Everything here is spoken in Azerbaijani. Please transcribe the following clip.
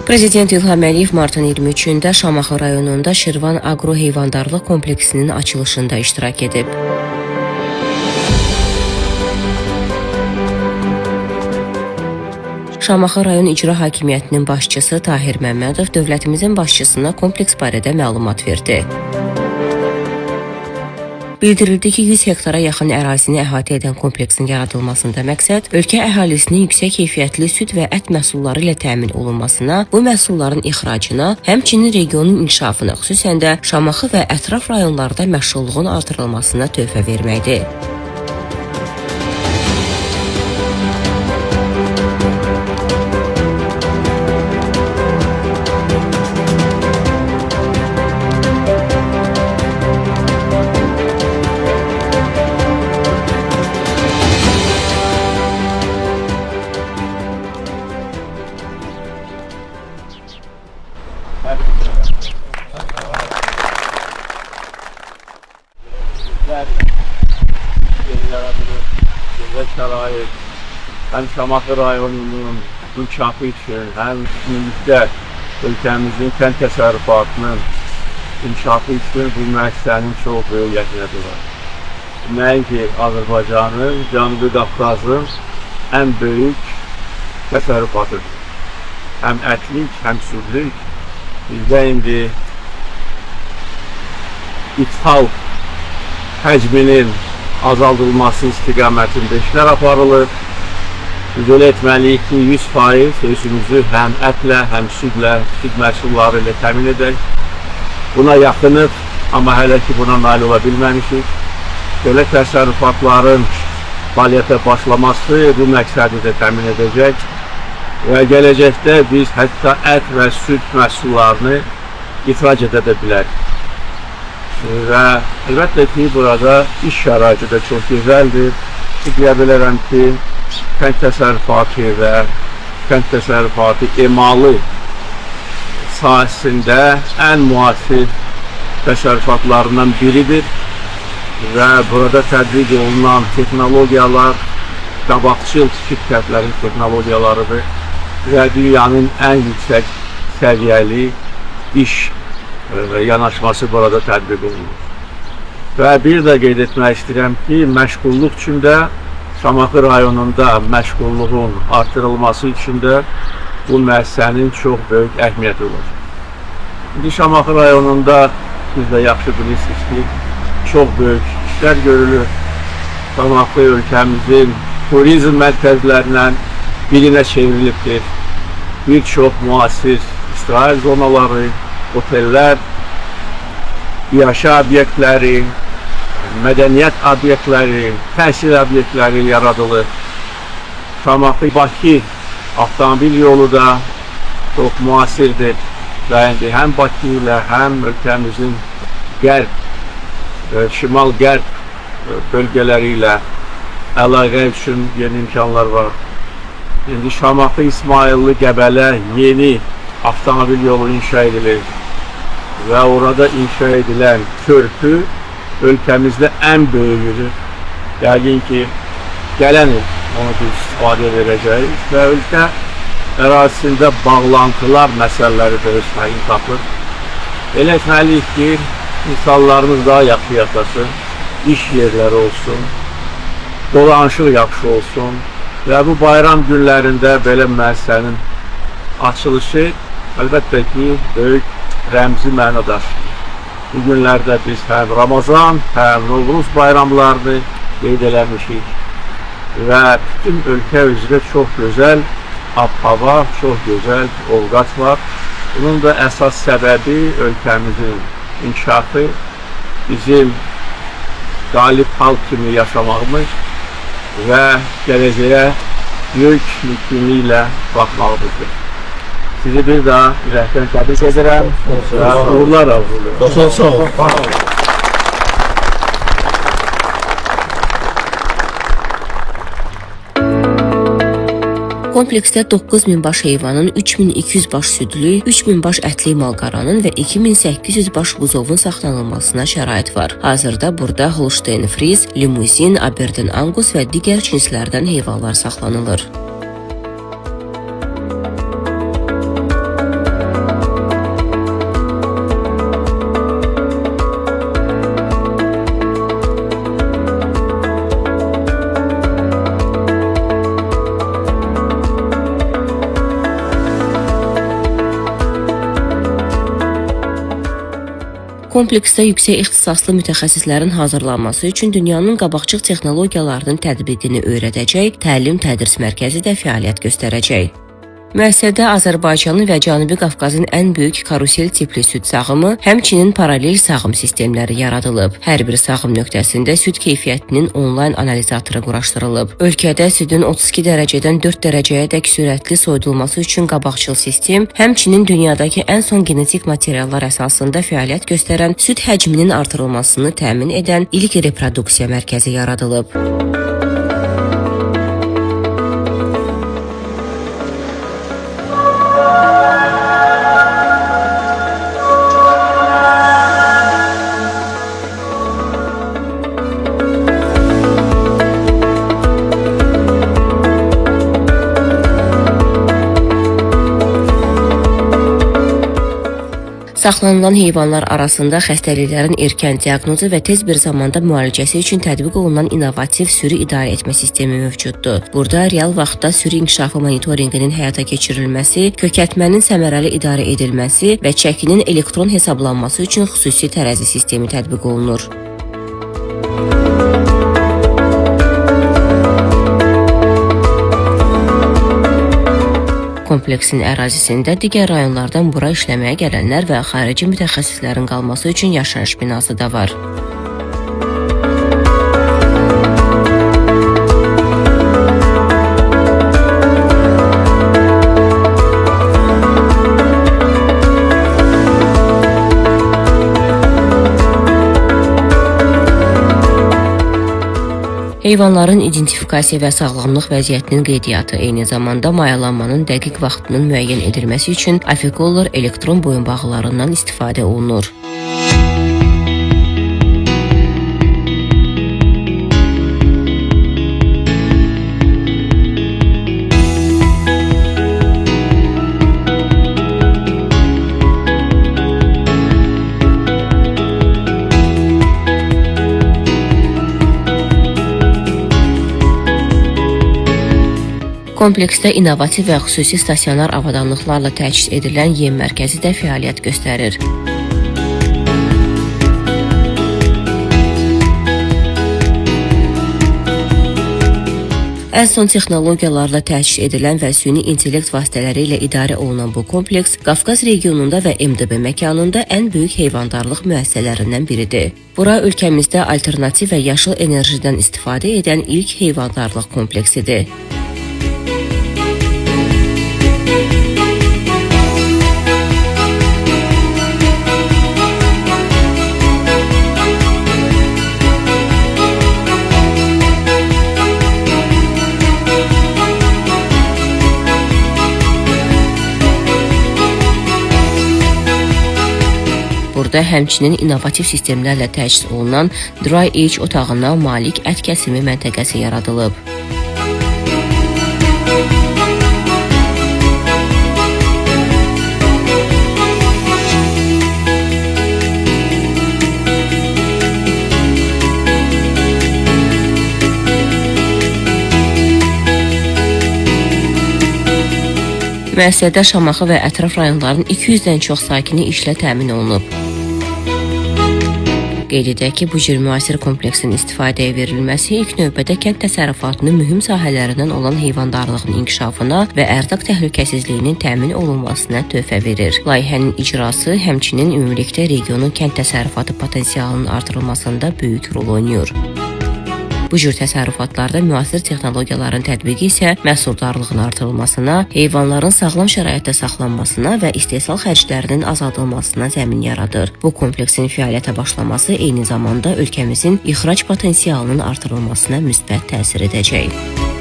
Prezident İlham Əliyev martın 23-də Şamaxı rayonunda Şirvan Agro Heyvandarlıq kompleksinin açılışında iştirak edib. Şamaxı rayon İcra Hakimiyyətinin başçısı Tahir Məmmədov dövlətimizin başçısına kompleks barədə məlumat verdi. Bildirildi ki, 100 hektara yaxın ərazini əhatə edən kompleksin yaradılmasında məqsəd ölkə əhalisinin yüksək keyfiyyətli süd və ət məhsulları ilə təmin olunmasına, bu məhsulların ixracına, həmçinin regionun inkişafına, xüsusən də Şamaxı və ətraf rayonlarda məşğulluğun artırılmasına töhfə verməkdir. Şərait, həm Şamaxı rayonunun inkişafı üçün, həm ümumilikdə ölkəmizin kənd təsərrüfatının inkişafı üçün bu müəssisənin çox böyük əhəmiyyəti var. Nəinki Azərbaycanın, Cənubi Qafqazın ən böyük təsərrüfatıdır. Həm ətlik, həm südlük. Bizdə indi ithal həcminin azaldılması istiqamətində işlər aparılır. Biz elə etməliyik ki, 100% özümüzü həm ətlə, həm südlə, süd məhsulları ilə təmin edək. Buna yaxınıq, amma hələ ki buna nail ola bilməmişik. Belə təsərrüfatların fəaliyyətə başlaması bu məqsədi də təmin edəcək və gələcəkdə biz hətta ət və süd məhsullarını ixrac edə bilərik. Və əlbəttə ki, burada iş şəraiti də çox gözəldir. Deyə bilərəm ki, kənd təsərrüfatı və kənd təsərrüfatı emalı sahəsində ən müasir təsərrüfatlarından biridir və burada tədqiq olunan texnologiyalar qabaqcıl şirkətlərin texnologiyalarıdır və dünyanın ən yüksək səviyyəli iş yanaşması burada tədbiq olunur. Və bir də qeyd etmək istəyirəm ki, məşğulluq üçün də Şamaxı rayonunda məşğulluğun artırılması üçün də bu müəssisənin çox böyük əhəmiyyəti olacaq. İndi Şamaxı rayonunda siz də yaxşı bilirsiniz ki, çox böyük işlər görülür. Şamaxı ölkəmizin turizm mərkəzlərindən birinə çevrilibdir. Bir çox müasir istirahət zonaları, otellər, yaşa obyektləri, mədəniyyət obyektləri, təhsil obyektləri yaradılır. Şamaxı-Bakı avtomobil yolu da çox müasirdir və indi həm Bakı ilə, həm ölkəmizin qərb, şimal-qərb bölgələri ilə əlaqə üçün yeni imkanlar var. İndi Şamaxı-İsmayıllı Qəbələ yeni avtomobil yolu inşa edilir və orada inşa edilən körpü ölkəmizdə ən böyüdür. Yəqin ki, gələn il onu biz istifadə verəcəyik və ölkə ərazisində bağlantılar məsələləri də öz təyin tapır. Elə etməliyik ki, insanlarımız daha yaxşı yaşasın, iş yerləri olsun, dolanışıq yaxşı olsun və bu bayram günlərində belə müəssisənin açılışı əlbəttə ki, böyük rəmzi məna daşıyır. Bu günlərdə biz həm Ramazan, həm Novruz bayramlarını qeyd eləmişik və bütün ölkə üzrə çox gözəl ab-hava, çox gözəl ovqat var. Bunun da əsas səbəbi ölkəmizin inkişafı, bizim qalib xalq kimi yaşamağımız və gələcəyə böyük mümkünlüklə baxmağımızdır. Sizi bir daha ürəkdən təbrik edirəm və uğurlar arzulayıram. Çox sağ olun. Kompleksdə 9000 baş heyvanın, 3200 baş südlü, 3000 baş ətli malqaranın və 2800 baş buzovun saxlanılmasına şərait var. Hazırda burada Holstein Fries, Limuzin, Aberdeen Angus və digər cinslərdən heyvanlar saxlanılır. kompleksdə yüksək ixtisaslı mütəxəssislərin hazırlanması üçün dünyanın qabaqcıl texnologiyalarının tətbiqini öyrədəcək təlim-tədris mərkəzi də fəaliyyət göstərəcək. Müəssisədə Azərbaycanın və Cənubi Qafqazın ən böyük karusel tipli süd sağımı, həmçinin paralel sağım sistemləri yaradılıb. Hər bir sağım nöqtəsində süd keyfiyyətinin onlayn analizatoru quraşdırılıb. Ölkədə südün 32 dərəcədən 4 dərəcəyədək sürətli soyudulması üçün qabaqcıl sistem, həmçinin dünyadakı ən son genetik materiallar əsasında fəaliyyət göstərən süd həcminin artırılmasını təmin edən ilk reproduksiya mərkəzi yaradılıb. Saxlanılan heyvanlar arasında xəstəliklərin erkən diaqnozu və tez bir zamanda müalicəsi üçün tətbiq olunan innovativ sürü idarə etmə sistemi mövcuddur. Burada real vaxtda sürü inkişafı monitorinqinin həyata keçirilməsi, kökəltmənin səmərəli idarə edilməsi və çəkinin elektron hesablanması üçün xüsusi tərəzi sistemi tətbiq olunur. Kompleksin ərazisində digər rayonlardan bura işləməyə gələnlər və xarici mütəxəssislərin qalması üçün yaşayış binası da var. Heyvanların identifikasiya və sağlamlıq vəziyyətinin qeydiyyatı, eyni zamanda mayalanmanın dəqiq vaxtının müəyyən edilməsi üçün afikollar elektron boyunbağılarından istifadə olunur. Kompleksdə innovativ və xüsusi stasionar avadanlıqlarla təchiz edilən yem mərkəzi də fəaliyyət göstərir. Ən son texnologiyalarla təchiz edilən və süni intellekt vasitələri ilə idarə olunan bu kompleks Qafqaz regionunda və MDB məkanında ən böyük heyvandarlıq müəssisələrindən biridir. Bura ölkəmizdə alternativ və yaşıl enerjidən istifadə edən ilk heyvandarlıq kompleksidir. Burada həmçinin innovativ sistemlərlə təchiz olunan Dry Age otağına malik ət kəsimi məntəqəsi yaradılıb. Müəssisədə Şamaxı və ətraf rayonların 200-dən çox sakini işlə təmin olunub. Qeyd edək ki, bu cür müasir kompleksin istifadəyə verilməsi ilk növbədə kənd təsərrüfatının mühüm sahələrindən olan heyvandarlığın inkişafına və ərzaq təhlükəsizliyinin təmin olunmasına töhfə verir. Layihənin icrası həmçinin ümumilikdə regionun kənd təsərrüfatı potensialının artırılmasında böyük rol oynayır. Bu cür təsərrüfatlarda müasir texnologiyaların tətbiqi isə məhsuldarlığın artırılmasına, heyvanların sağlam şəraitdə saxlanmasına və istehsal xərclərinin azaldılmasına zəmin yaradır. Bu kompleksin fəaliyyətə başlaması eyni zamanda ölkəmizin ixrac potensialının artırılmasına müsbət təsir edəcək.